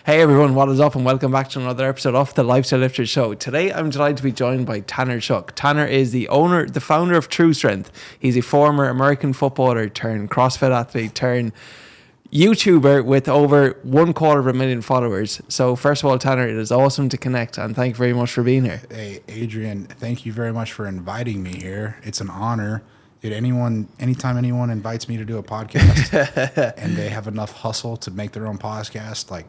Hey everyone, what is up and welcome back to another episode of the Lifestyle Lifter Show. Today I'm delighted to be joined by Tanner Shuck. Tanner is the founder of True Strength. He's a former American footballer turned CrossFit athlete turned YouTuber with over 250,000 followers. So first of all, Tanner, it is awesome to connect and thank you very much for being here. Hey Adrian, thank you very much for inviting me here. It's an honor. Anytime anyone invites me to do a podcast and they have enough hustle to make their own podcast, like,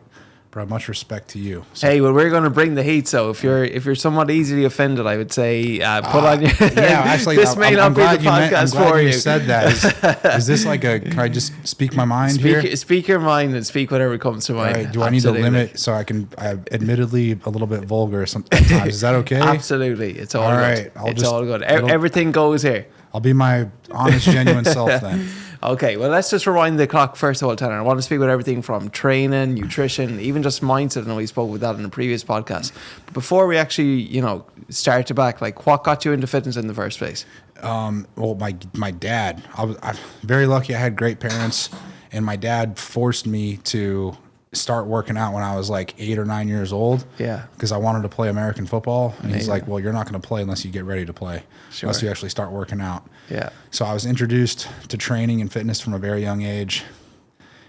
bro, much respect to you. So, hey, well, we're going to bring the heat. So if you're somewhat easily offended, I would say put on your. Yeah, actually, this may not be the podcast for you. You said that. Is this like a? Can I just speak my mind here? Speak your mind and speak whatever comes to mind. All right, do I need to limit so I can? I'm admittedly a little bit vulgar sometimes. Is that okay? Absolutely, it's all good. Right, it's all good. Everything goes here. I'll be my honest, genuine self then. Okay, well, let's just rewind the clock first of all, Tanner. I want to speak about everything from training, nutrition, even just mindset. I know we spoke about that in a previous podcast. But before we actually, start to back, like, what got you into fitness in the first place? Well, my dad. I'm very lucky. I had great parents, and my dad forced me to start working out when I was like 8 or 9 years old. Yeah. Because I wanted to play American football. And Amazing. He's like, well, you're not going to play unless you get ready to play. Sure. Unless you actually start working out. Yeah. So I was introduced to training and fitness from a very young age.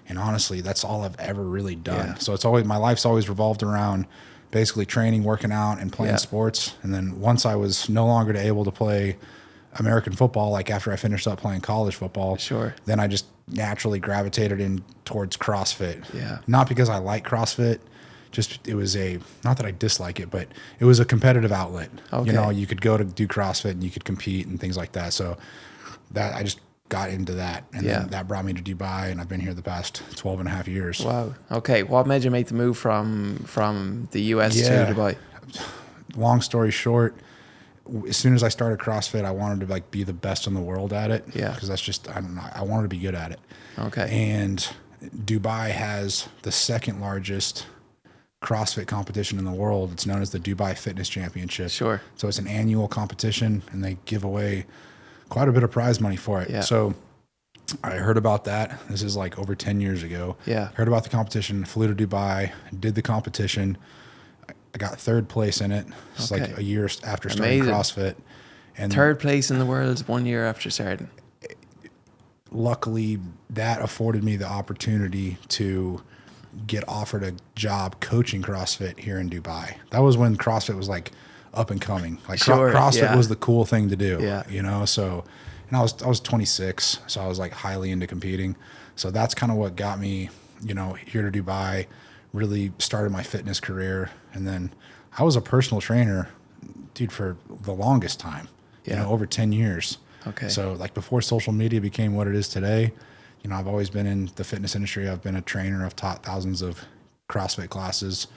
And honestly, that's all I've ever really done. Yeah. So my life's always revolved around basically training, working out, and playing sports. And then once I was no longer able to play American football, like after I finished up playing college football, sure, then I just naturally gravitated in towards CrossFit. Yeah. Not because I like CrossFit, just it was not that I dislike it, but it was a competitive outlet. Okay. You could go to do CrossFit and you could compete and things like that. So that I just got into that, and then that brought me to Dubai, and I've been here the past 12 and a half years. Wow. Okay. What made you make the move from the US to Dubai? Long story short, as soon as I started CrossFit, I wanted to be the best in the world at it. Yeah. Because that's just, I don't know, I wanted to be good at it. Okay. And Dubai has the second largest CrossFit competition in the world. It's known as the Dubai Fitness Championship. Sure. So it's an annual competition, and they give away quite a bit of prize money for it. Yeah. So I heard about that. This is like over 10 years ago. Yeah. Heard about the competition, flew to Dubai, did the competition. I got third place in it. It's like a year after starting CrossFit. And third place in the world 1 year after starting. Luckily, that afforded me the opportunity to get offered a job coaching CrossFit here in Dubai. That was when CrossFit was like up and coming. Like CrossFit was the cool thing to do. Yeah. So, and I was 26, so I was like highly into competing. So that's kind of what got me, here to Dubai. Really started my fitness career, and then I was a personal trainer, dude, for the longest time. Over 10 years. Okay. So like before social media became what it is today, I've always been in the fitness industry. I've been a trainer. I've taught thousands of CrossFit classes,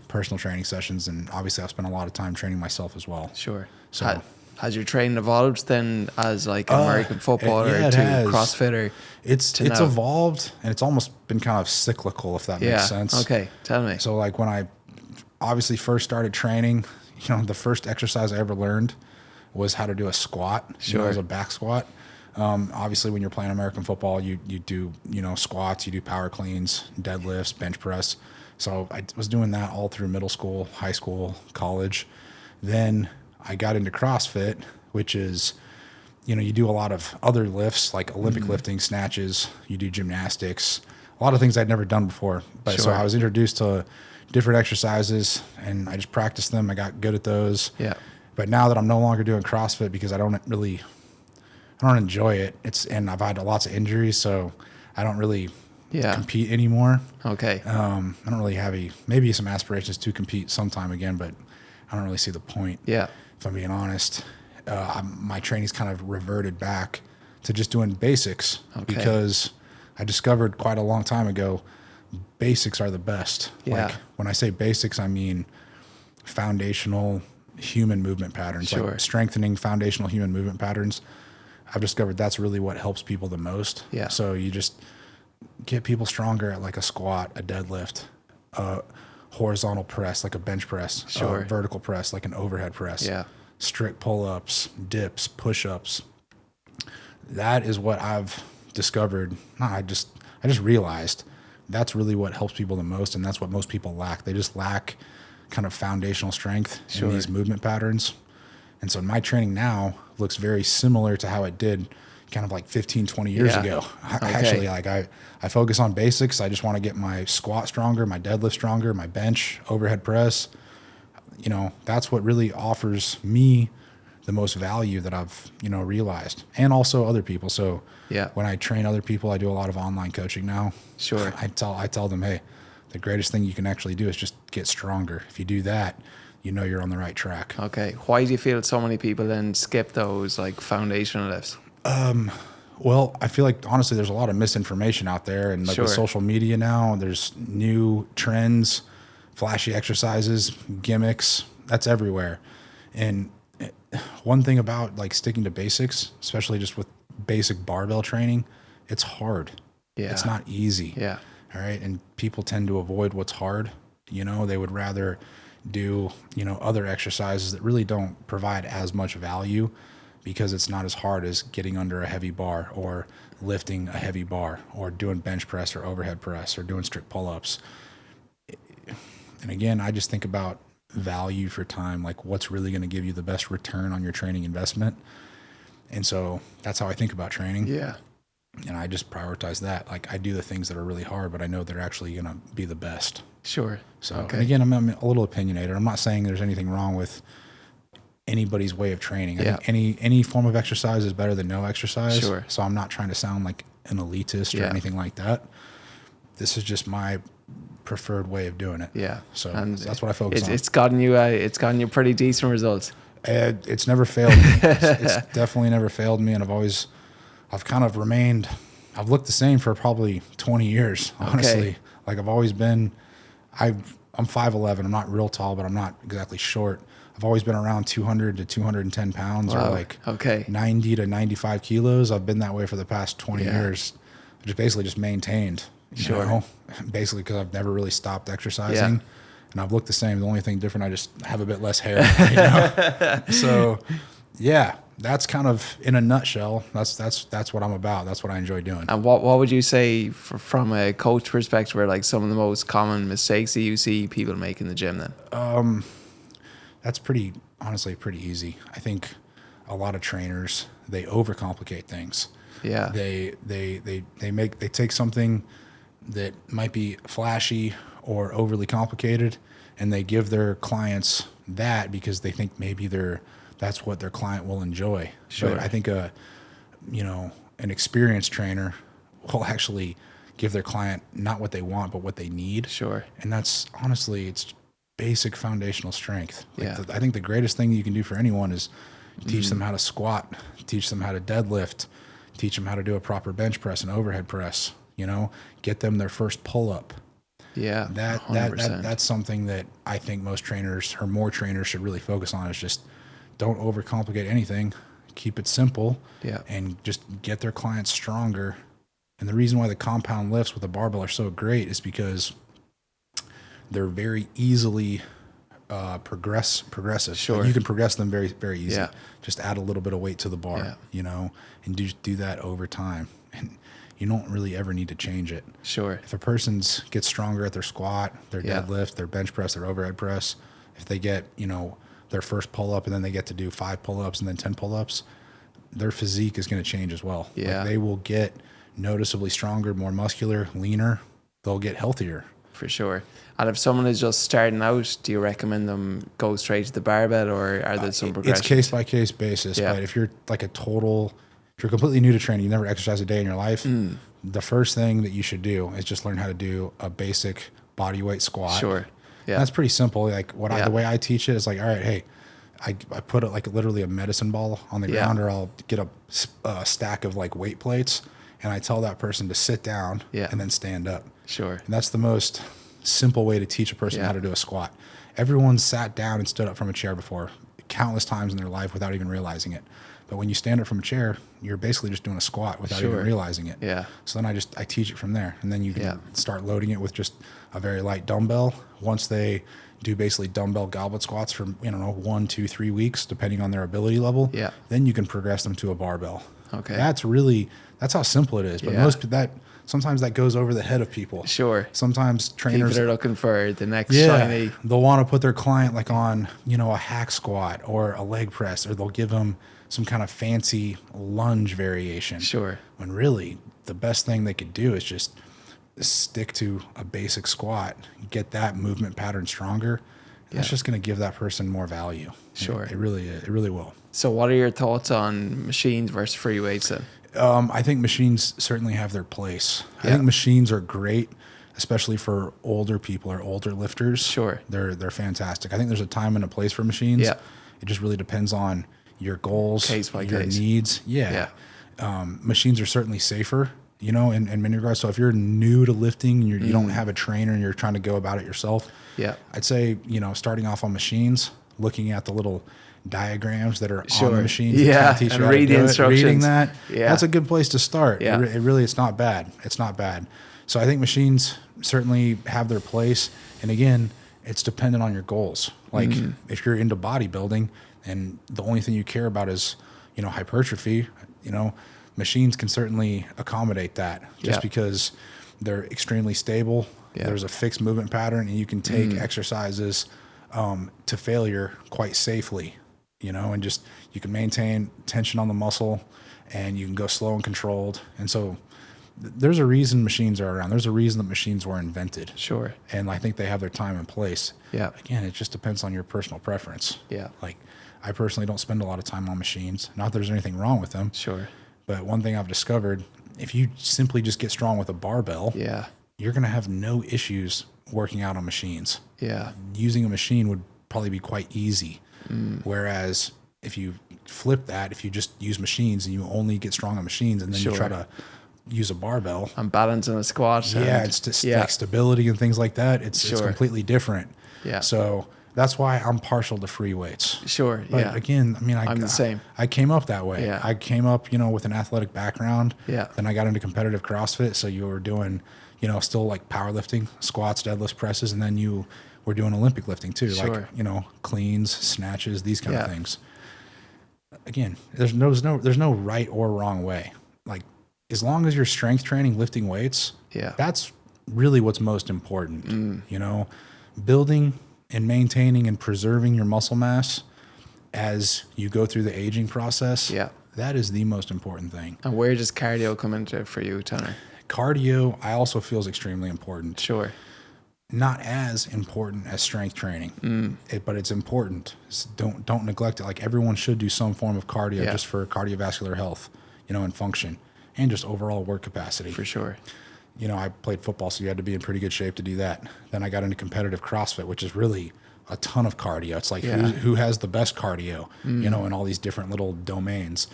personal training sessions, and obviously I've spent a lot of time training myself as well. Sure. So has your training evolved then as like an American footballer to CrossFit? It's evolved, and it's almost been kind of cyclical, if that makes sense. Okay, tell me. So like when I obviously first started training, the first exercise I ever learned was how to do a squat. Sure. It was a back squat. Obviously when you're playing American football, you do, squats, you do power cleans, deadlifts, bench press. So I was doing that all through middle school, high school, college. Then I got into CrossFit, which is, you do a lot of other lifts like Olympic lifting, snatches, you do gymnastics, a lot of things I'd never done before. But so I was introduced to different exercises, and I just practiced them. I got good at those. Yeah. But now that I'm no longer doing CrossFit because I don't enjoy it. And I've had lots of injuries, so I don't really compete anymore. Okay. I don't really have maybe some aspirations to compete sometime again, but I don't really see the point. Yeah. If I'm being honest, my training's kind of reverted back to just doing basics because I discovered quite a long time ago, basics are the best. Yeah. Like when I say basics, I mean foundational human movement patterns, Sure. like strengthening foundational human movement patterns. I've discovered that's really what helps people the most. Yeah. So you just get people stronger at like a squat, a deadlift, a horizontal press, like a bench press, Sure. a vertical press, like an overhead press, strict pull-ups, dips, push-ups. That is what I've discovered. I just realized that's really what helps people the most. And that's what most people lack. They just lack kind of foundational strength in these movement patterns. And so my training now looks very similar to how it did kind of like 15, 20 years ago. Actually, like I focus on basics. I just want to get my squat stronger, my deadlift stronger, my bench, overhead press. You know, that's what really offers me the most value that I've, you know, realized, and also other people. So when I train other people, I do a lot of online coaching now. Sure. I tell them, hey, the greatest thing you can actually do is just get stronger. If you do that, you know you're on the right track. Okay. Why do you feel so many people then skip those like foundational lifts? Well, I feel like honestly, there's a lot of misinformation out there, and like with social media now, there's new trends, flashy exercises, gimmicks. That's everywhere. And one thing about like sticking to basics, especially just with basic barbell training, it's hard. Yeah. It's not easy. Yeah. All right. And people tend to avoid what's hard. You know, they would rather do, you know, other exercises that really don't provide as much value because it's not as hard as getting under a heavy bar or lifting a heavy bar or doing bench press or overhead press or doing strict pull-ups. And again, I just think about value for time, like what's really going to give you the best return on your training investment. And so that's how I think about training. Yeah. And I just prioritize that. Like I do the things that are really hard, but I know they're actually going to be the best. Sure. So, and again, I'm a little opinionated. I'm not saying there's anything wrong with anybody's way of training. I think any form of exercise is better than no exercise. Sure. So I'm not trying to sound like an elitist or anything like that. This is just my preferred way of doing it. Yeah. So and that's what I focus on. It's gotten you pretty decent results. It's never failed me. It's definitely never failed me. And I've kind of remained, I've looked the same for probably 20 years, honestly. Like I've always been, I'm 5'11". I'm not real tall, but I'm not exactly short. I've always been around 200 to 210 pounds or like 90 to 95 kilos. I've been that way for the past 20 years. Just basically just maintained, you know, basically because I've never really stopped exercising. And I've looked the same. The only thing different, I just have a bit less hair. You know? So, yeah, that's kind of in a nutshell. That's what I'm about. That's what I enjoy doing. And what would you say from a coach perspective are like some of the most common mistakes that you see people make in the gym then? That's honestly pretty easy. I think a lot of trainers, they overcomplicate things. Yeah. They take something that might be flashy or overly complicated, and they give their clients that because they think maybe that's what their client will enjoy. Sure. But I think an experienced trainer will actually give their client not what they want, but what they need. Sure. And that's honestly, it's basic foundational strength. Like Yeah. I think the greatest thing you can do for anyone is teach them how to squat, teach them how to deadlift, teach them how to do a proper bench press and overhead press, you know, get them their first pull up. Yeah. That's something that I think most trainers or more trainers should really focus on, is just don't overcomplicate anything. Keep it simple and just get their clients stronger. And the reason why the compound lifts with a barbell are so great is because they're very easily progressive. Sure. Like you can progress them very, very easy. Yeah. Just add a little bit of weight to the bar, you know, and do that over time. And you don't really ever need to change it. Sure. If a person gets stronger at their squat, their deadlift, their bench press, their overhead press, if they get, you know, their first pull up and then they get to do 5 pull-ups and then 10 pull-ups, their physique is going to change as well. Yeah. Like they will get noticeably stronger, more muscular, leaner. They'll get healthier. For sure. And if someone is just starting out, do you recommend them go straight to the barbell, or are there some progressions? It's case by case basis. Yeah. But if you're like if you're completely new to training, you never exercised a day in your life, the first thing that you should do is just learn how to do a basic body weight squat. Sure. Yeah. And that's pretty simple. Like the way I teach it is like, all right, hey, I put it like literally a medicine ball on the ground, or I'll get a stack of like weight plates, and I tell that person to sit down and then stand up. Sure. And that's the most simple way to teach a person how to do a squat. Everyone's sat down and stood up from a chair before countless times in their life without even realizing it. But when you stand up from a chair, you're basically just doing a squat without even realizing it. Yeah. So then I teach it from there. And then you can start loading it with just a very light dumbbell. Once they do basically dumbbell goblet squats for, 1, 2, 3 weeks, depending on their ability level, then you can progress them to a barbell. Okay. That's how simple it is. But sometimes that goes over the head of people. Sure. Sometimes trainers People are looking for the next shiny. they'll want to put their client like on, a hack squat or a leg press, or they'll give them some kind of fancy lunge variation. Sure. When really the best thing they could do is just stick to a basic squat, get that movement pattern stronger. That's just going to give that person more value. Sure. It really will. So what are your thoughts on machines versus free weights then? I think machines certainly have their place. I think machines are great, especially for older people or older lifters. Sure. They're fantastic. I think there's a time and a place for machines. Yeah. It just really depends on your goals, Case by your case. needs. Yeah. Machines are certainly safer, in many regards. So if you're new to lifting and you don't have a trainer and you're trying to go about it yourself, I'd say, starting off on machines, looking at the little diagrams that are on the machines, and read the instructions. Reading that, that's a good place to start. It's not bad. It's not bad. So I think machines certainly have their place. And again, it's dependent on your goals. Like if you're into bodybuilding and the only thing you care about is, hypertrophy, machines can certainly accommodate that just because they're extremely stable. There's a fixed movement pattern and you can take exercises to failure quite safely, and just you can maintain tension on the muscle and you can go slow and controlled. And so there's a reason machines are around. There's a reason that machines were invented. Sure. And I think they have their time and place. Yeah. Again, it just depends on your personal preference. Yeah. Like I personally don't spend a lot of time on machines. Not that there's anything wrong with them. Sure. But one thing I've discovered, if you simply just get strong with a barbell, you're going to have no issues working out on machines. Yeah. Using a machine would probably be quite easy. Whereas if you flip that, if you just use machines and you only get strong on machines and then you try to use a barbell and balance in a squat, it's just like stability and things like that. It's completely different. So that's why I'm partial to free weights. Sure. But again, I mean, I'm the same. I came up that way. I came up, with an athletic background. Then I got into competitive CrossFit. So you were doing, still like powerlifting, squats, deadlifts, presses, and then you were doing Olympic lifting too, like, cleans, snatches, these kind of things. Again, there's no right or wrong way. Like as long as you're strength training, lifting weights, that's really what's most important. Building and maintaining and preserving your muscle mass as you go through the aging process. That is the most important thing. And where does cardio come into it for you, Tanner? Cardio, I also feel is extremely important. Sure. Not as important as strength training, but it's important. Don't neglect it. Like everyone should do some form of cardio just for cardiovascular health, and function and just overall work capacity. For sure. I played football, so you had to be in pretty good shape to do that. Then I got into competitive CrossFit, which is really a ton of cardio. It's like who has the best cardio, in all these different little domains.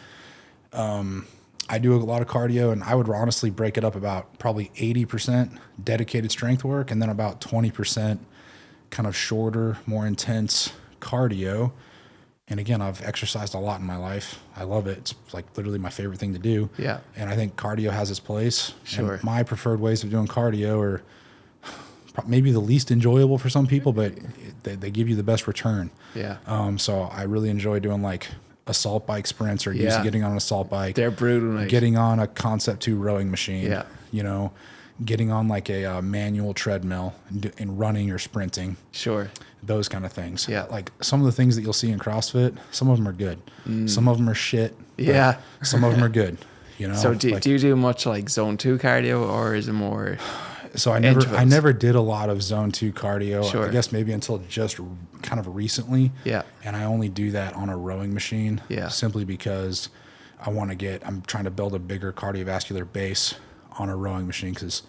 I do a lot of cardio, and I would honestly break it up about probably 80% dedicated strength work and then about 20% kind of shorter, more intense cardio. And again, I've exercised a lot in my life. I love it. It's like literally my favorite thing to do. Yeah. And I think cardio has its place. Sure. And my preferred ways of doing cardio are maybe the least enjoyable for some people, but they give you the best return. Yeah. So I really enjoy doing like assault bike sprints or getting on an assault bike. They're brutal. Nice. Getting on a Concept 2 rowing machine. Yeah. Getting on like a manual treadmill and running or sprinting. Sure. Those kind of things. Yeah. Like some of the things that you'll see in CrossFit, some of them are good. Some of them are shit. Yeah. Some of them are good. So do you do much like zone 2 cardio, or is it more? So I never did a lot of zone 2 cardio. Sure. I guess maybe until just kind of recently. Yeah. And I only do that on a rowing machine. Yeah. Simply because I'm trying to build a bigger cardiovascular base on a rowing machine because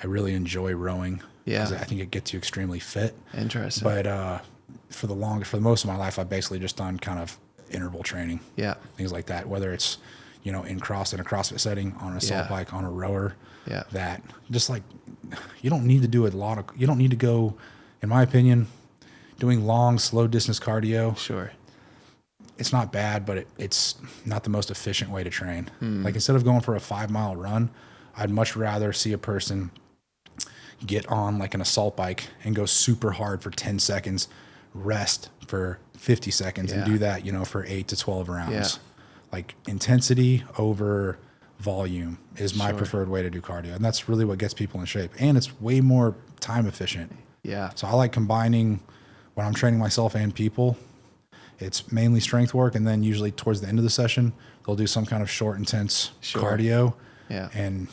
I really enjoy rowing. Yeah. Because I think it gets you extremely fit. Interesting. But for the most of my life, I've basically just done kind of interval training. Yeah. Things like that, whether it's, in a CrossFit setting, on an assault bike, on a rower. Yeah. That just like, you don't need to do you don't need to go, in my opinion, doing long, slow distance cardio. Sure. It's not bad, but it's not the most efficient way to train. Like instead of going for a 5-mile run, I'd much rather see a person get on like an assault bike and go super hard for 10 seconds, rest for 50 seconds and do that, for 8 to 12 rounds. Yeah. Like intensity over volume is my Sure. preferred way to do cardio. And that's really what gets people in shape. And it's way more time efficient. Yeah. So I like combining when I'm training myself and people. It's mainly strength work, and then usually towards the end of the session, they'll do some kind of short, intense cardio. Yeah. And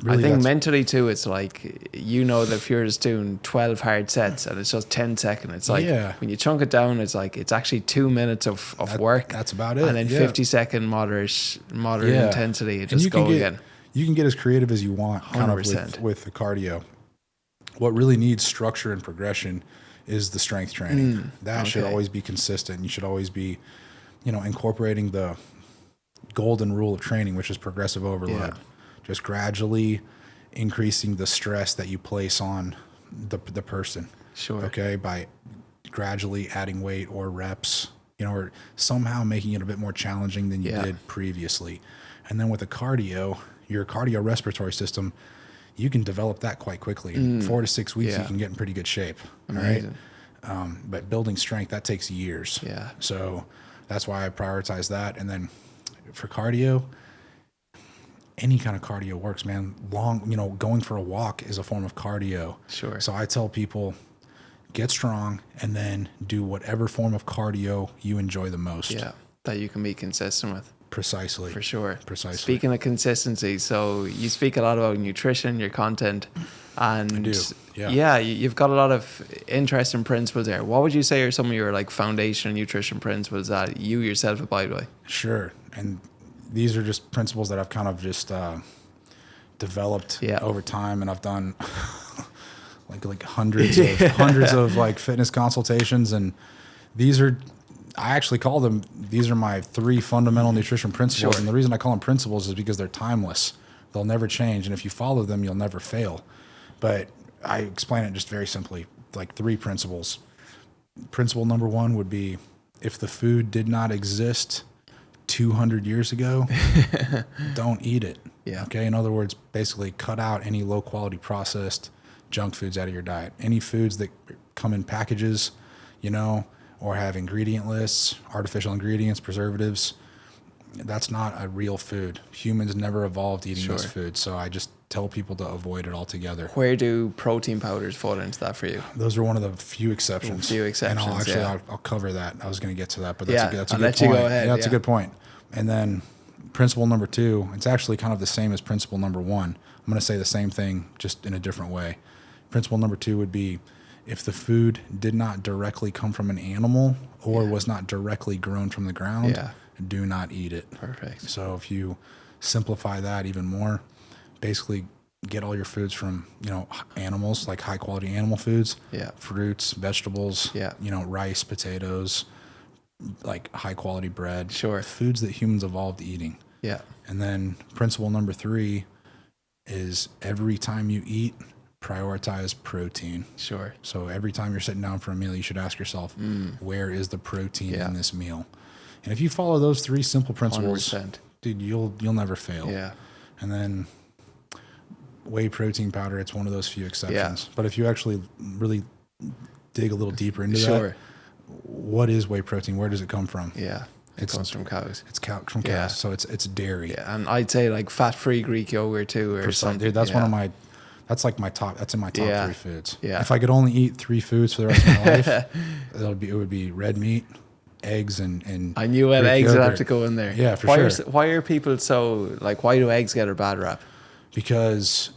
I really think mentally too, it's like, you know, that if you're just doing 12 hard sets and it's just 10 seconds, it's like when you chunk it down, it's like it's actually 2 minutes of work. That's about it. And then 50-second moderate intensity. It just go again. You can get as creative as you want, kind of 100%. with the cardio. What really needs structure and progression is the strength training. That should always be consistent. You should always be, incorporating the golden rule of training, which is progressive overload. Just gradually increasing the stress that you place on the person. Sure. Okay. By gradually adding weight or reps, or somehow making it a bit more challenging than you did previously. And then with the cardio, your cardiorespiratory system, you can develop that quite quickly. In 4 to 6 weeks, you can get in pretty good shape. Amazing. All right. But building strength, that takes years. Yeah. So that's why I prioritize that. And then for cardio, any kind of cardio works, man. Going for a walk is a form of cardio. Sure. So I tell people, get strong and then do whatever form of cardio you enjoy the most. Yeah. That you can be consistent with. Precisely. For sure. Precisely. Speaking of consistency, so you speak a lot about nutrition, your content, and I do. You've got a lot of interesting principles there. What would you say are some of your like foundational nutrition principles that you yourself abide by? Sure. And these are just principles that I've kind of just developed over time, and I've done like hundreds of like fitness consultations, and I actually call them, these are my 3 fundamental nutrition principles. Sure. And the reason I call them principles is because they're timeless. They'll never change. And if you follow them, you'll never fail. But I explain it just very simply, like 3 principles. Principle number 1 would be, if the food did not exist 200 years ago, don't eat it. Yeah. Okay. In other words, basically cut out any low quality processed junk foods out of your diet. Any foods that come in packages, or have ingredient lists, artificial ingredients, preservatives, that's not a real food. Humans never evolved eating those foods. So I just tell people to avoid it altogether. Where do protein powders fall into that for you? Those are one of the few exceptions. And I'll cover that. I was going to get to that, but that's a good point. You go ahead. Yeah, that's a good point. And then principle number 2, it's actually kind of the same as principle number 1. I'm going to say the same thing, just in a different way. Principle number 2 would be, if the food did not directly come from an animal or was not directly grown from the ground, do not eat it. Perfect. So if you simplify that even more, basically get all your foods from, animals, like high quality animal foods, fruits, vegetables, rice, potatoes, like high quality bread, foods that humans evolved eating. Yeah. And then principle number 3 is, every time you eat, prioritize protein. Sure. So every time you're sitting down for a meal, you should ask yourself, where is the protein in this meal? And if you follow those 3 simple principles, 100%. dude, you'll never fail. Yeah. And then whey protein powder, it's one of those few exceptions. But if you actually really dig a little deeper into that, what is whey protein? Where does it come from? Yeah. It comes from cows. It's from cows. So it's dairy. Yeah. And I'd say like fat-free Greek yogurt too, or something. Dude, that's one of my, that's like my top, that's in my top 3 foods. Yeah. If I could only eat 3 foods for the rest of my life, it would be red meat, eggs, and I knew that eggs would have to go in there. Yeah, for sure. Why are people so, like, why do eggs get a bad rap? Because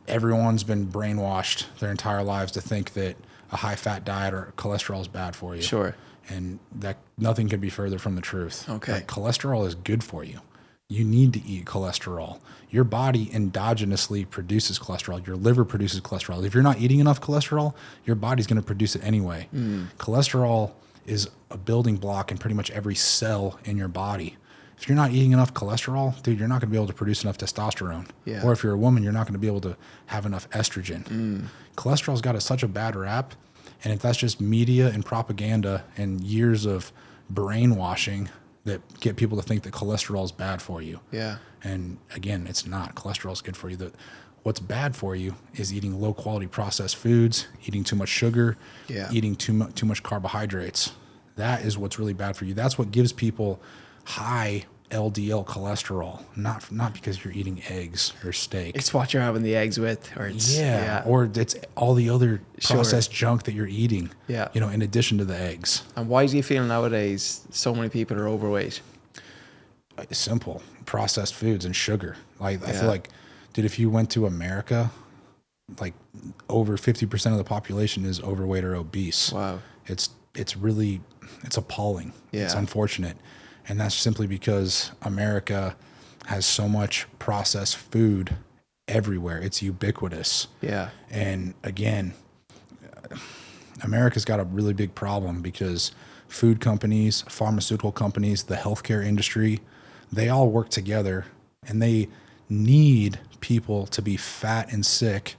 everyone's been brainwashed their entire lives to think that a high fat diet or cholesterol is bad for you. Sure. And that nothing could be further from the truth. Okay. Like, cholesterol is good for you. You need to eat cholesterol. Your body endogenously produces cholesterol. Your liver produces cholesterol. If you're not eating enough cholesterol, your body's going to produce it anyway. Cholesterol is a building block in pretty much every cell in your body. If you're not eating enough cholesterol, dude, you're not going to be able to produce enough testosterone. Yeah. Or if you're a woman, you're not going to be able to have enough estrogen. Cholesterol's got such a bad rap, and if that's just media and propaganda and years of brainwashing that get people to think that cholesterol is bad for you. Yeah. And again, it's not. Cholesterol is good for you. What's bad for you is eating low quality processed foods, eating too much sugar, eating too much carbohydrates. That is what's really bad for you. That's what gives people high LDL cholesterol, not because you're eating eggs or steak. It's what you're having the eggs with, or it's or it's all the other Sure. processed junk that you're eating. Yeah. You know, in addition to the eggs. And why do you feel nowadays so many people are overweight? It's simple. Processed foods and sugar. Like I Yeah. feel like, dude, if you went to America, like over 50% of the population is overweight or obese. Wow. It's appalling. Yeah. It's unfortunate. And that's simply because America has so much processed food everywhere. It's ubiquitous. Yeah. And again, America's got a really big problem because food companies, pharmaceutical companies, the healthcare industry, they all work together, and they need people to be fat and sick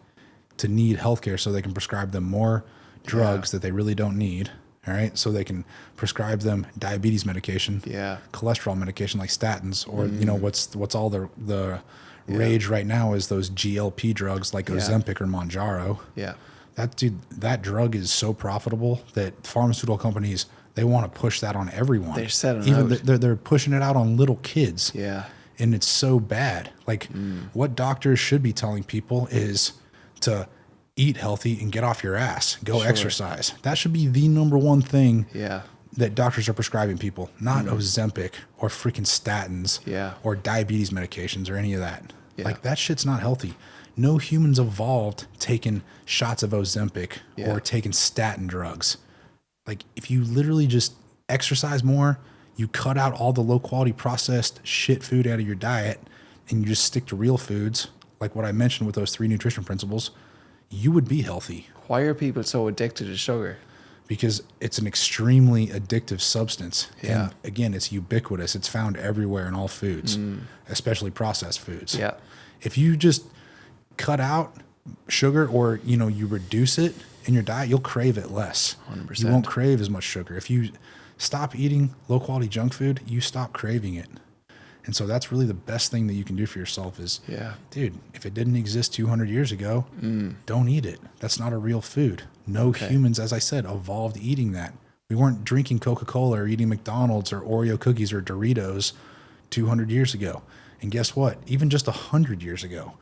to need healthcare so they can prescribe them more drugs that they really don't need. All right. So they can prescribe them diabetes medication, cholesterol medication like statins, or, you know, what's all the rage right now is those GLP drugs like Ozempic or Mounjaro. Yeah. That drug is so profitable that pharmaceutical companies, they want to push that on everyone. They're selling out. They're pushing it out on little kids. Yeah. And it's so bad. Like what doctors should be telling people is to eat healthy and get off your ass, go exercise. That should be the number one thing that doctors are prescribing people, not Ozempic or freaking statins or diabetes medications or any of that. Like that shit's not healthy. No humans evolved taking shots of Ozempic or taking statin drugs. Like if you literally just exercise more, you cut out all the low quality processed shit food out of your diet, and you just stick to real foods, like what I mentioned with those 3 nutrition principles, you would be healthy. Why are people so addicted to sugar? Because it's an extremely addictive substance. Yeah. And again, it's ubiquitous. It's found everywhere in all foods, especially processed foods. Yeah. If you just cut out sugar, or, you know, you reduce it in your diet, you'll crave it less. 100%. You won't crave as much sugar. If you stop eating low quality junk food, you stop craving it. And so that's really the best thing that you can do for yourself is, dude, if it didn't exist 200 years ago, don't eat it. That's not a real food. No humans, as I said, evolved eating that. We weren't drinking Coca-Cola or eating McDonald's or Oreo cookies or Doritos 200 years ago. And guess what? Even just 100 years ago,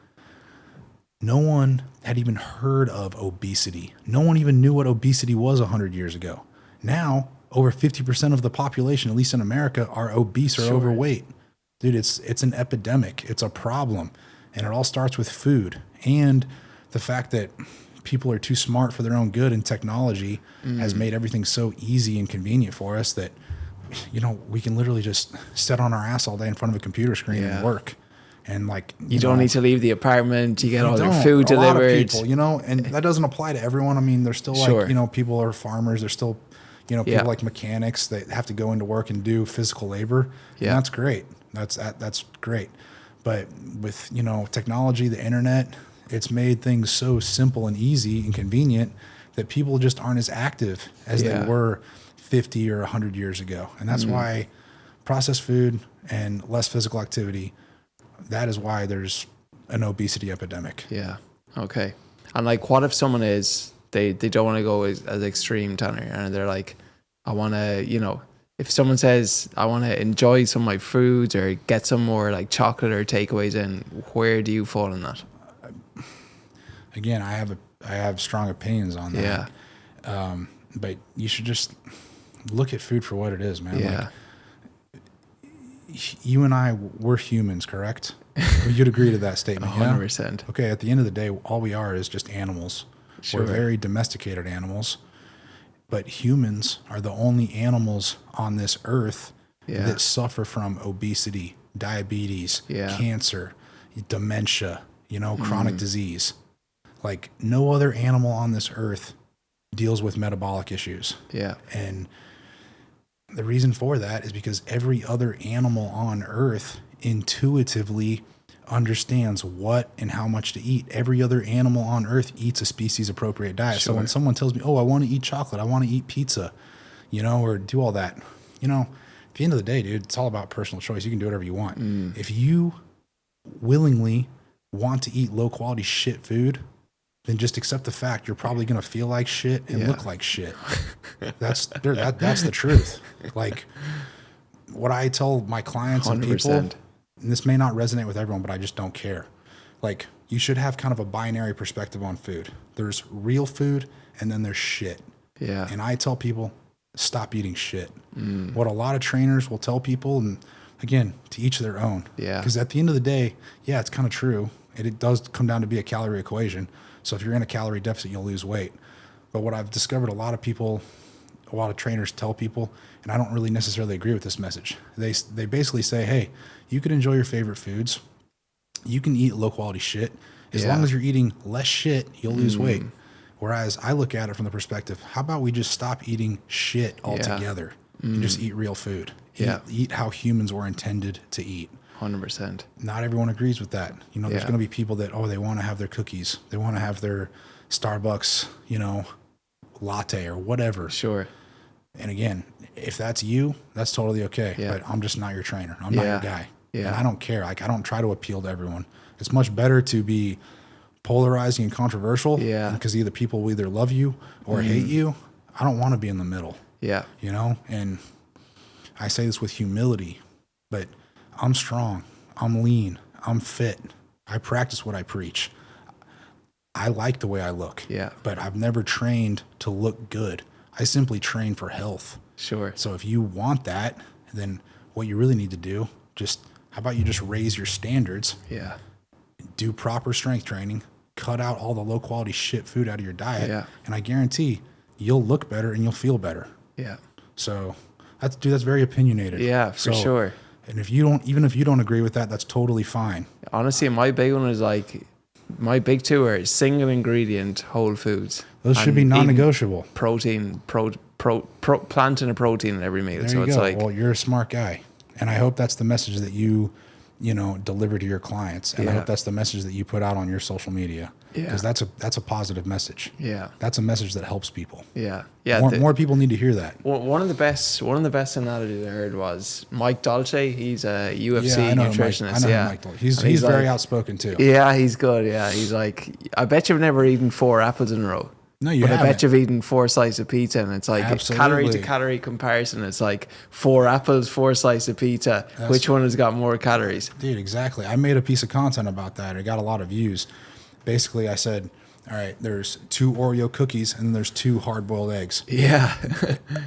no one had even heard of obesity. No one even knew what obesity was 100 years ago. Now, over 50% of the population, at least in America, are obese or overweight. Dude, it's an epidemic. It's a problem. And it all starts with food. And the fact that people are too smart for their own good, and technology has made everything so easy and convenient for us that, you know, we can literally just sit on our ass all day in front of a computer screen and work. And like, you don't need to leave the apartment. You get all your a food delivered. lot of people, you know, and that doesn't apply to everyone. I mean, there's still like, you know, people are farmers. There's still, you know, people like mechanics that have to go into work and do physical labor. And that's great. That's great. But with, you know, technology, the internet, it's made things so simple and easy and convenient that people just aren't as active as they were 50 or 100 years ago. And that's why processed food and less physical activity, that is why there's an obesity epidemic. Yeah. Okay. And like, what if someone they don't want to go as extreme, Tanner, and they're like, I want to, you know, if someone says, I want to enjoy some of my foods or get some more like chocolate or takeaways in, where do you fall in that? Again, I have strong opinions on that. Yeah. But you should just look at food for what it is, man. Yeah. Like, you and I, we're humans, correct? You'd agree to that statement, 100%. Yeah? Okay, at the end of the day, all we are is just animals. Sure. We're very domesticated animals. But humans are the only animals on this earth that suffer from obesity, diabetes, cancer, dementia, you know, chronic disease. Like no other animal on this earth deals with metabolic issues. Yeah. And the reason for that is because every other animal on earth intuitively understands what and how much to eat. Every other animal on earth eats a species appropriate diet. Sure. So when someone tells me, oh, I want to eat chocolate, I want to eat pizza, you know, or do all that, you know, at the end of the day, dude, it's all about personal choice. You can do whatever you want. If you willingly want to eat low quality shit food, then just accept the fact you're probably going to feel like shit and look like shit. That's the truth. Like, what I tell my clients and people, 100%. and this may not resonate with everyone, but I just don't care. Like, you should have kind of a binary perspective on food. There's real food and then there's shit. Yeah. And I tell people, stop eating shit. What a lot of trainers will tell people, and again, to each their own. Yeah. Because at the end of the day, yeah, it's kind of true. It does come down to be a calorie equation. So if you're in a calorie deficit, you'll lose weight. But what I've discovered, a lot of trainers tell people, and I don't really necessarily agree with this message. They basically say, hey, you can enjoy your favorite foods. You can eat low quality shit. As long as you're eating less shit, you'll lose weight. Whereas I look at it from the perspective, how about we just stop eating shit altogether and just eat real food? Eat how humans were intended to eat. 100%. Not everyone agrees with that. There's going to be people that, they want to have their cookies. They want to have their Starbucks, latte or whatever. Sure. And again, if that's you, that's totally okay. Yeah. But I'm just not your trainer. I'm not your guy. Yeah. And I don't care. Like, I don't try to appeal to everyone. It's much better to be polarizing and controversial. Yeah. Because either people will either love you or hate you. I don't want to be in the middle. Yeah. And I say this with humility, but I'm strong. I'm lean. I'm fit. I practice what I preach. I like the way I look. Yeah. But I've never trained to look good. I simply train for health. Sure. So if you want that, then what you really need to do, how about you just raise your standards? Yeah. Do proper strength training, cut out all the low quality shit food out of your diet. Yeah. And I guarantee you'll look better and you'll feel better. Yeah. So that's very opinionated. Yeah, for sure. And even if you don't agree with that, that's totally fine. Honestly, my big one is my big two are single ingredient whole foods. Those should be non-negotiable. Protein, plant and a protein in every meal. There so you it's go. Well, you're a smart guy. And I hope that's the message that you deliver to your clients. And I hope that's the message that you put out on your social media. Yeah. Because that's a positive message. Yeah. That's a message that helps people. Yeah. Yeah. More people need to hear that. One of the best analogies I heard was Mike Dolce. He's a UFC nutritionist. Mike Dolce. He's very outspoken too. Yeah, he's good. Yeah. He's like, I bet you've never eaten 4 apples in a row. No, you haven't. I bet you've eaten 4 slices of pizza, and it's like calorie to calorie comparison. It's like 4 apples, 4 slices of pizza. Which one has got more calories? Dude, exactly. I made a piece of content about that. It got a lot of views. Basically, I said, all right, there's 2 Oreo cookies and then there's 2 hard-boiled eggs. Yeah.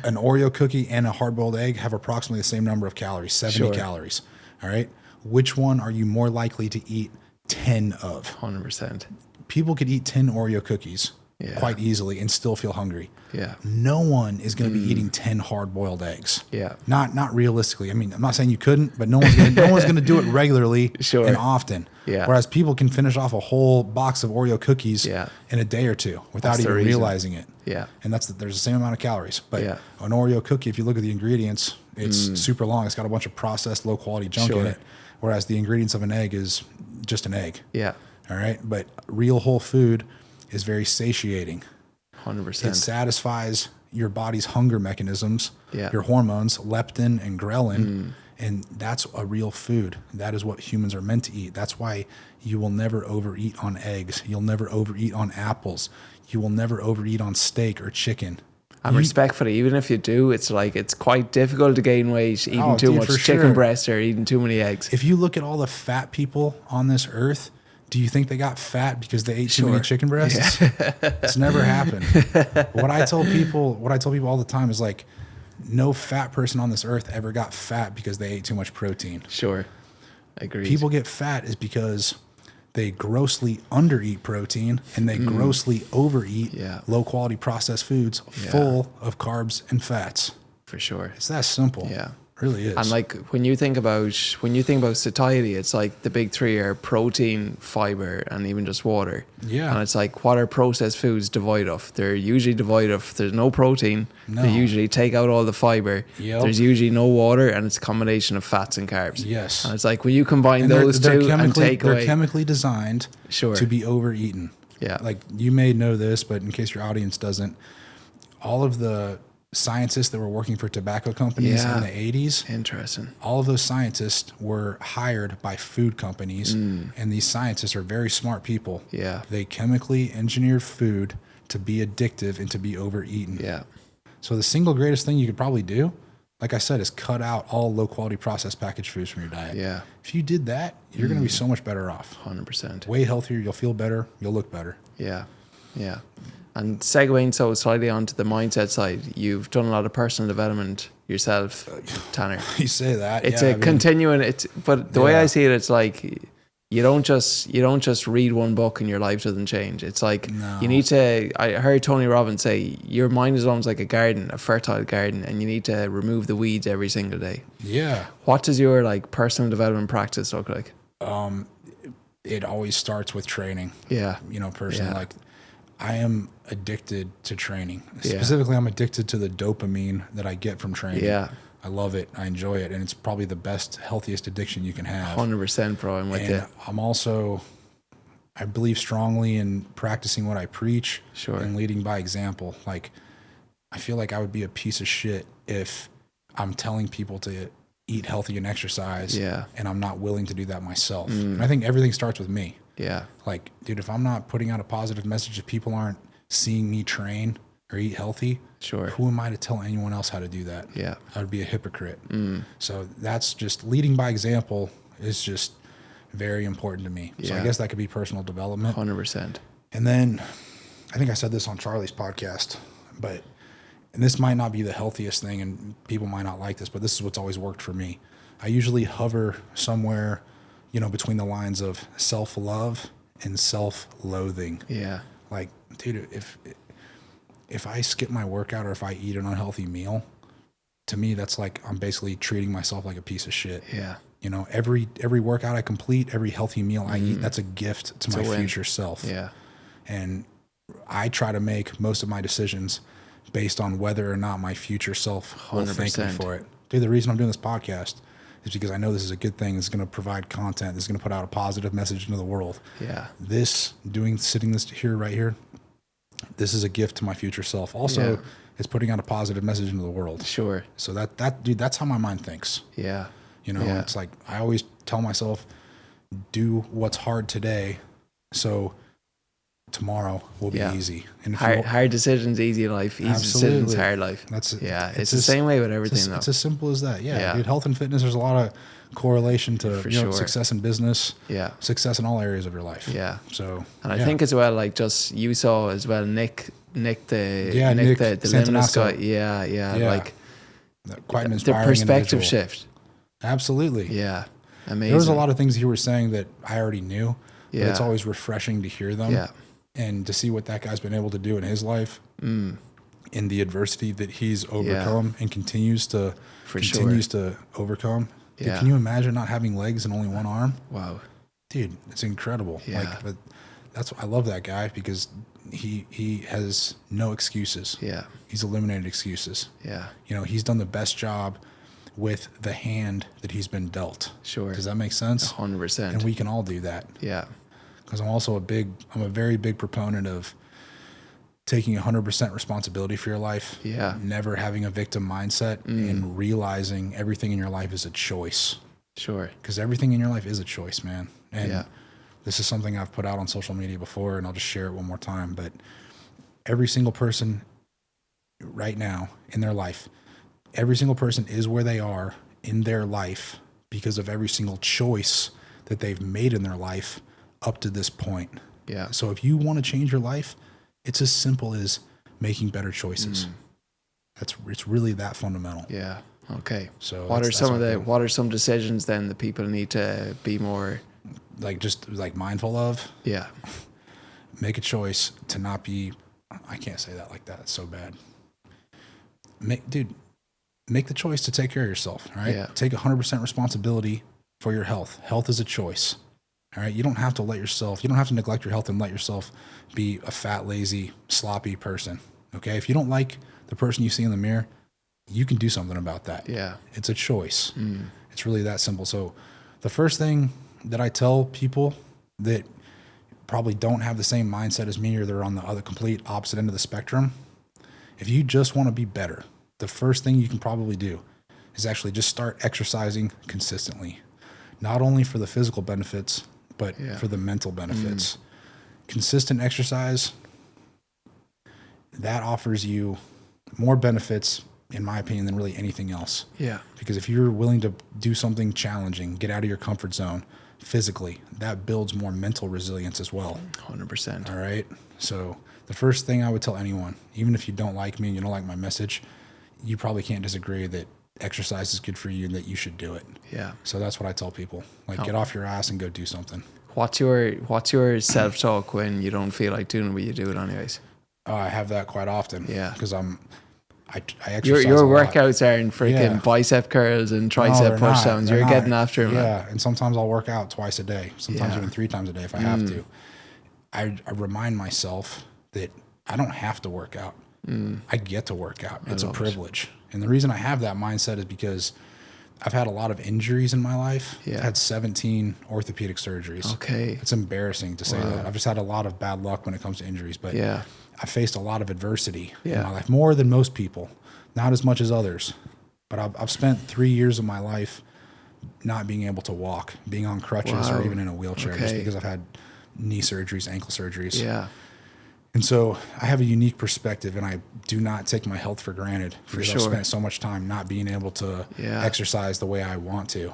An Oreo cookie and a hard-boiled egg have approximately the same number of calories, 70 calories. All right. Which one are you more likely to eat 10 of? 100%. People could eat 10 Oreo cookies quite easily and still feel hungry. Yeah. No one is going to be eating 10 hard-boiled eggs. Yeah. Not realistically. I mean, I'm not saying you couldn't, but no one's going to do it regularly and often. Yeah. Whereas people can finish off a whole box of Oreo cookies in a day or two without even realizing it. Yeah. And there's the same amount of calories. But an Oreo cookie, if you look at the ingredients, it's super long. It's got a bunch of processed, low-quality junk in it. Whereas the ingredients of an egg is just an egg. Yeah. All right. But real whole food is very satiating. 100%. It satisfies your body's hunger mechanisms, Yeah. your hormones, leptin and ghrelin, and that's a real food. That is what humans are meant to eat. That's why you will never overeat on eggs. You'll never overeat on apples. You will never overeat on steak or chicken. And respectfully, even if you do, it's quite difficult to gain weight eating too much chicken breast or eating too many eggs. If you look at all the fat people on this earth, do you think they got fat because they ate too many chicken breasts? Yeah. It's never happened. What I tell people all the time is like, no fat person on this earth ever got fat because they ate too much protein. Sure. Agreed. People get fat is because they grossly undereat protein and they grossly overeat low quality processed foods full of carbs and fats. For sure. It's that simple. Yeah. It really is. And when you think about satiety, it's like the big 3 are protein, fiber, and even just water. Yeah. And it's like, what are processed foods devoid of? They're usually devoid of, there's no protein. No. They usually take out all the fiber. Yep. There's usually no water, and it's a combination of fats and carbs. Yes. And it's like, when you combine those two and take away. They're chemically designed to be overeaten. Yeah. Like, you may know this, but in case your audience doesn't, all of the scientists that were working for tobacco companies in the 80s. Interesting. All of those scientists were hired by food companies, and these scientists are very smart people. Yeah. They chemically engineered food to be addictive and to be overeaten. Yeah. So the single greatest thing you could probably do like I said, is cut out all low quality processed packaged foods from your diet. Yeah. If you did that, you're going to be so much better off. 100%. Way healthier. You'll feel better. You'll look better. Yeah. Yeah. And segueing so slightly onto the mindset side, you've done a lot of personal development yourself, Tanner. You say that. It's continuing. But the way I see it, it's like you don't just read one book and your life doesn't change. It's like you need to. I heard Tony Robbins say your mind is almost like a garden, a fertile garden, and you need to remove the weeds every single day. Yeah. What does your like personal development practice look like? It always starts with training. Yeah. You know, personally, like I am addicted to training. Yeah. Specifically, I'm addicted to the dopamine that I get from training. Yeah. I love it. I enjoy it. And it's probably the best, healthiest addiction you can have. 100%, bro. I'm with you. I'm also, I believe strongly in practicing what I preach. Sure. And leading by example. Like, I feel like I would be a piece of shit if I'm telling people to eat healthy and exercise. Yeah. And I'm not willing to do that myself. And I think everything starts with me. Yeah. Like, dude, if I'm not putting out a positive message, if people aren't seeing me train or eat healthy, sure, who am I to tell anyone else how to do that? Yeah. I would be a hypocrite. So that's just leading by example is just very important to me. So I guess that could be personal development. 100%. And then I think I said this on Charlie's podcast, and this might not be the healthiest thing and people might not like this, but this is what's always worked for me. I usually hover somewhere, between the lines of self-love and self-loathing. Yeah. Like, dude, if I skip my workout or if I eat an unhealthy meal, to me, that's like I'm basically treating myself like a piece of shit. Yeah. Every workout I complete, every healthy meal I eat, that's a gift to my future self. Yeah. And I try to make most of my decisions based on whether or not my future self will thank me for it. Dude, the reason I'm doing this podcast is because I know this is a good thing. It's going to provide content. It's going to put out a positive message into the world. Yeah. Sitting this here, right here, this is a gift to my future self. Also, it's putting out a positive message into the world. Sure. So dude, that's how my mind thinks. Yeah. It's like, I always tell myself, do what's hard today, so tomorrow will be easy. And hard decisions, easy life. Easy decisions, hard life. That's it. Yeah. It's the same way with everything, though. It's as simple as that. Yeah. Dude, health and fitness, there's a lot of correlation to success in business. Yeah. Success in all areas of your life. Yeah. So, and I think as well, like just you saw as well, Nick the limitless guy. Yeah. Like quite an inspiring the perspective individual. Shift. Absolutely. Yeah. Amazing. There was a lot of things you were saying that I already knew, but it's always refreshing to hear them. Yeah. And to see what that guy's been able to do in his life, in the adversity that he's overcome and continues to overcome. Dude, can you imagine not having legs and only one arm? Wow, dude, it's incredible. Yeah. But I love that guy because he has no excuses. Yeah, he's eliminated excuses. Yeah, he's done the best job with the hand that he's been dealt. Sure. Does that make sense? 100%. And we can all do that. Yeah. Because I'm a very big proponent of taking 100% responsibility for your life. Yeah. Never having a victim mindset and realizing everything in your life is a choice. Sure. Because everything in your life is a choice, man. And this is something I've put out on social media before, and I'll just share it one more time. But every single person right now in their life, every single person is where they are in their life because of every single choice that they've made in their life up to this point. Yeah. So if you want to change your life, it's as simple as making better choices. It's really that fundamental. Yeah. Okay. So what are some decisions then that people need to be more mindful of? Yeah. Make a choice to not be, I can't say that like that. It's so bad. Make the choice to take care of yourself, right? Yeah. Take 100% responsibility for your health. Health is a choice. All right. You don't have to neglect your health and let yourself be a fat, lazy, sloppy person. Okay. If you don't like the person you see in the mirror, you can do something about that. Yeah. It's a choice. It's really that simple. So the first thing that I tell people that probably don't have the same mindset as me, or they're on the other complete opposite end of the spectrum, if you just want to be better, the first thing you can probably do is actually just start exercising consistently, not only for the physical benefits, but for the mental benefits. Consistent exercise, that offers you more benefits in my opinion, than really anything else. Yeah. Because if you're willing to do something challenging, get out of your comfort zone physically, that builds more mental resilience as well. 100%. All right. So the first thing I would tell anyone, even if you don't like me and you don't like my message, you probably can't disagree that exercise is good for you and that you should do it. Yeah. So that's what I tell people. Like, get off your ass and go do something. What's your self-talk when you don't feel like doing it, but you do it anyways? I have that quite often. Yeah. Because I exercise Your a lot. workouts aren't freaking bicep curls and tricep push downs. You're getting after them. Yeah. And sometimes I'll work out twice a day. Sometimes Yeah. even 3 times a day if I have to. I remind myself that I don't have to work out. I get to work out. It's a privilege. And the reason I have that mindset is because I've had a lot of injuries in my life. Yeah. I've had 17 orthopedic surgeries. Okay. It's embarrassing to say that. I've just had a lot of bad luck when it comes to injuries, but Yeah. I faced a lot of adversity in Yeah. my life, more than most people, not as much as others. But I've spent 3 years of my life not being able to walk, being on crutches or even in a wheelchair just because I've had knee surgeries, ankle surgeries. Yeah. And so I have a unique perspective, and I do not take my health for granted because I've spent so much time not being able to exercise the way I want to.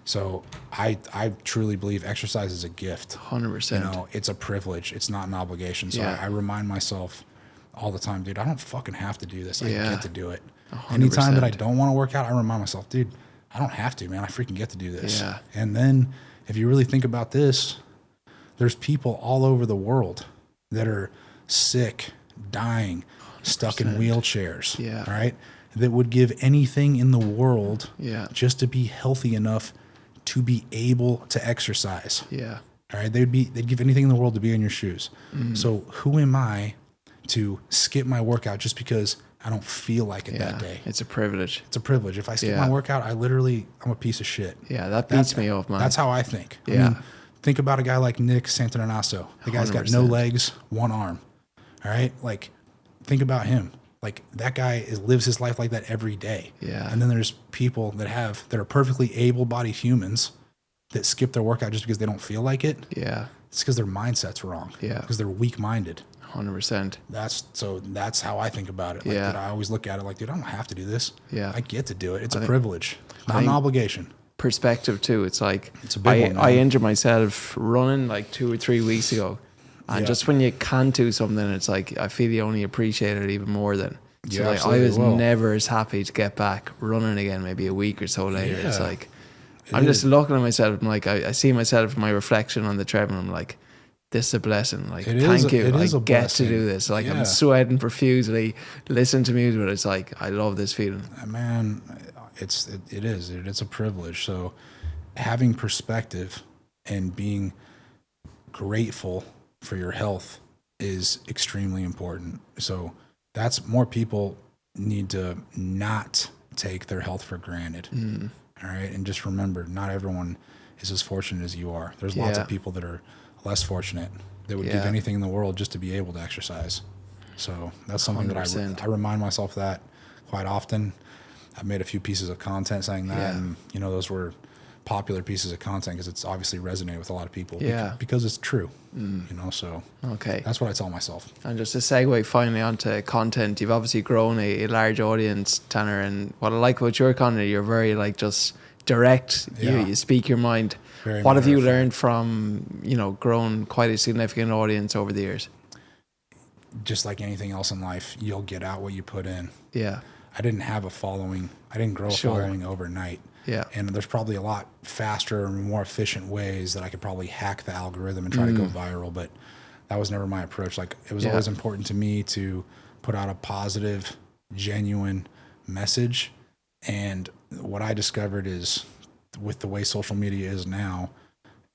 So I truly believe exercise is a gift. 100%. You know, it's a privilege. It's not an obligation. So I remind myself all the time, dude, I don't fucking have to do this. I get to do it. 100%. Anytime that I don't want to work out, I remind myself, dude, I don't have to, man. I freaking get to do this. Yeah. And then if you really think about this, there's people all over the world that are sick, dying, stuck in wheelchairs, right? That would give anything in the world just to be healthy enough to be able to exercise. Yeah. All right. They'd give anything in the world to be in your shoes. So who am I to skip my workout just because I don't feel like it that day? It's a privilege. It's a privilege. If I skip my workout, I'm a piece of shit. Yeah. That beats me up, man. That's how I think. Yeah. I mean, think about a guy like Nick Santanasso. The guy's got no legs, one arm. All right. Like, think about him. Like, that guy lives his life like that every day. Yeah. And then there's people that are perfectly able-bodied humans that skip their workout just because they don't feel like it. Yeah. It's because their mindset's wrong. Yeah. Because they're weak-minded. 100%. That's how I think about it. Like, Yeah. I always look at it like, dude, I don't have to do this. Yeah. I get to do it. It's a privilege, not an obligation. Perspective too. It's like It's a big one, man. I injured myself running like 2 or 3 weeks ago. And just when you can do something, it's like I feel you only appreciate it even more then. So like I was never as happy to get back running again maybe a week or so later. It's like I'm just looking at myself and like I see myself in my reflection on the treadmill. I'm like, this is a blessing. Like, thank you. I get to do this. Like, I'm sweating profusely, listen to music, but it's like I love this feeling. Man, it is. It's a privilege. So having perspective and being grateful for your health is extremely important. So that's more people need to not take their health for granted. All right. And just remember, not everyone is as fortunate as you are. There's lots of people that are less fortunate that would give anything in the world just to be able to exercise. So that's something 100%. that I remind myself that quite often. I've made a few pieces of content saying that, and you know, those were popular pieces of content because it's obviously resonated with a lot of people. Because it's true. You know, so that's what I tell myself. And just to segue finally onto content, you've obviously grown a large audience, Tanner, and what I like about your content, you're very like just direct. You speak your mind. What have you learned from, you know, growing quite a significant audience over the years? Just like anything else in life, you'll get out what you put in. Yeah. I didn't have a following. I didn't grow a following overnight. Yeah. And there's probably a lot faster and more efficient ways that I could probably hack the algorithm and try to go viral, but that was never my approach. Like, it was always important to me to put out a positive, genuine message. And what I discovered is, with the way social media is now,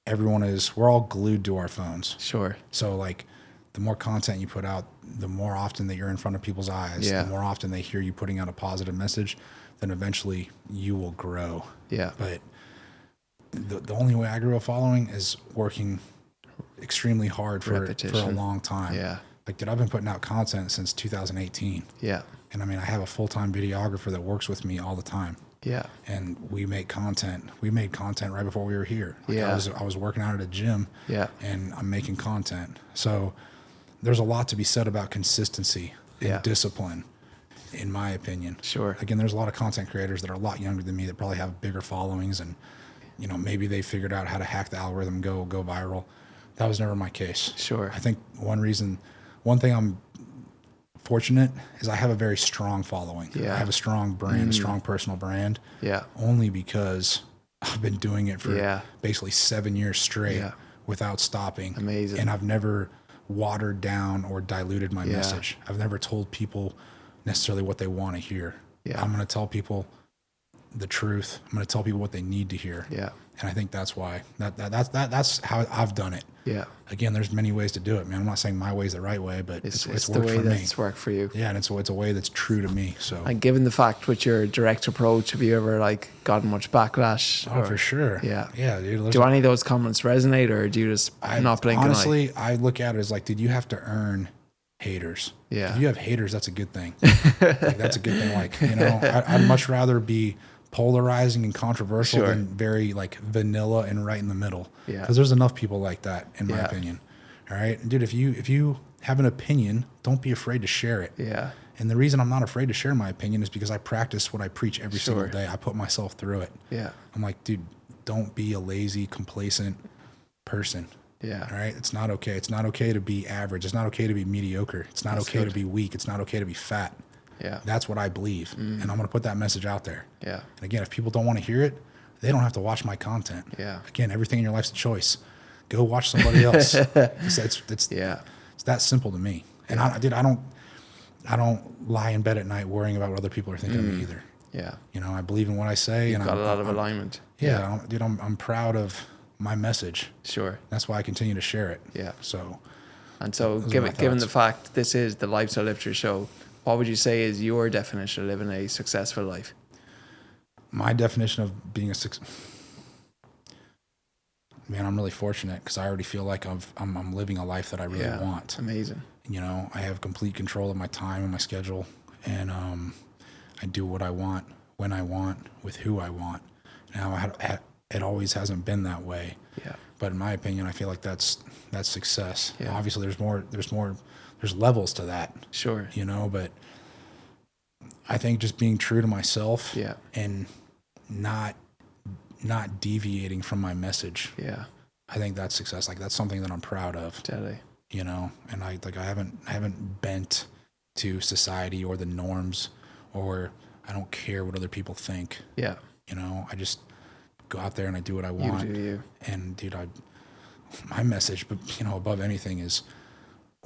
we're all glued to our phones. Sure. So like, the more content you put out, the more often that you're in front of people's eyes, the more often they hear you putting out a positive message, then eventually you will grow. Yeah. But the only way I grew a following is working extremely hard for a long time. Yeah. Like, dude, I've been putting out content since 2018. Yeah. And I mean, I have a full-time videographer that works with me all the time. Yeah. And we make content. We made content right before we were here. Like, I was working out at a gym. Yeah. And I'm making content. So there's a lot to be said about consistency and discipline. in my opinion. Sure. Again, there's a lot of content creators that are a lot younger than me that probably have bigger followings, and maybe they figured out how to hack the algorithm, go viral. That was never my case. Sure. I think one thing I'm fortunate is I have a very strong following. Yeah. I have a strong brand, a strong personal brand. Yeah. Only because I've been doing it for basically 7 years straight without stopping. Amazing. And I've never watered down or diluted my message. I've never told people necessarily what they want to hear. Yeah. I'm going to tell people the truth. I'm going to tell people what they need to hear. Yeah. And I think that's why that's how I've done it. Yeah. Again, there's many ways to do it, man. I'm not saying my way is the right way, but it's the worked way for me. that's worked for you. Yeah, and it's a way that's true to me. So, and given the fact with your direct approach, have you ever gotten much backlash? Oh, for sure. Yeah. Yeah, dude. Do any of those comments resonate, or do you just not blink an eye? Honestly, I look at it as did you have to earn haters? Yeah. If you have haters, that's a good thing. That's a good thing. I'd much rather be polarizing and controversial than very vanilla and right in the middle. Yeah. Because there's enough people like that, in my opinion. All right, dude. If you have an opinion, don't be afraid to share it. Yeah. And the reason I'm not afraid to share my opinion is because I practice what I preach every single day. I put myself through it. Yeah. I'm like, dude, don't be a lazy, complacent person. Yeah. All right. It's not okay. It's not okay to be average. It's not okay to be mediocre. It's not okay to be weak. It's not okay to be fat. Yeah. That's what I believe. And I'm going to put that message out there. Yeah. And again, if people don't want to hear it, they don't have to watch my content. Yeah. Again, everything in your life's a choice. Go watch somebody else. It's that simple to me. And I don't lie in bed at night worrying about what other people are thinking of me either. Yeah. I believe in what I say. You've got a lot of alignment. Yeah. I'm proud of my message. Sure. That's why I continue to share it. Yeah. So given the fact this is the Lifestyle Lifter show, what would you say is your definition of living a successful life? My definition of being man, I'm really fortunate because I already feel like I'm living a life that I really want. Amazing. I have complete control of my time and my schedule, and I do what I want, when I want, with who I want. Now, it always hasn't been that way. Yeah. But in my opinion, I feel like that's success. Yeah. Obviously, there's levels to that. Sure. But I think just being true to myself. Yeah. And not deviating from my message. Yeah. I think that's success. That's something that I'm proud of. Totally. And I haven't bent to society or the norms, or I don't care what other people think. Yeah. I just go out there and I do what I want. You do you. And dude, my message, but above anything, is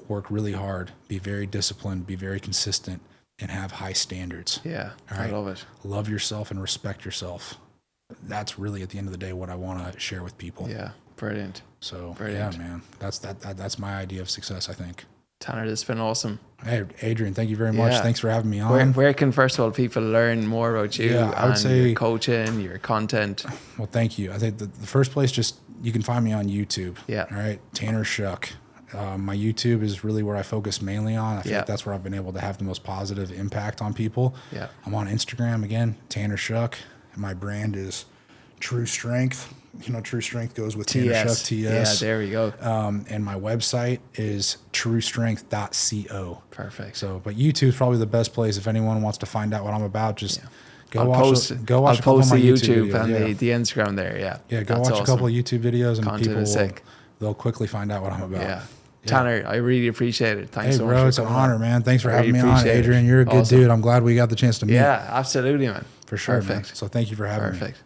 work really hard, be very disciplined, be very consistent, and have high standards. Yeah. All right? I love it. Love yourself and respect yourself. That's really, at the end of the day, what I want to share with people. Yeah. Brilliant. So Brilliant. Yeah, man, that's my idea of success, I think. Tanner, this has been awesome. Hey, Adrian, thank you very much. Yeah. Thanks for having me on. Where can, first of all, people learn more about you I would and say, your coaching, your content? Well, thank you. I think the first place, you can find me on YouTube. Yeah. All right. Tanner Shuck. My YouTube is really where I focus mainly on. I think that's where I've been able to have the most positive impact on people. Yeah. I'm on Instagram again, Tanner Shuck. And my brand is True Strength. True Strength goes with Tanner Shuck, TS. Yeah, there we go. And my website is truestrength.co. Perfect. So, but YouTube is probably the best place if anyone wants to find out what I'm about. Just go I'll watch a couple of my YouTube videos. and the Instagram there. Yeah. Yeah, go watch a couple of YouTube videos, and Content people they'll quickly find out what I'm about. Yeah. Tanner, I really appreciate it. Thanks so much. Hey, bro, it's an honor, man. Thanks for having me on, Adrian. You're a good dude. I'm glad we got the chance to meet. Yeah, absolutely, man. For sure, Perfect. man. So thank you for having me. Perfect.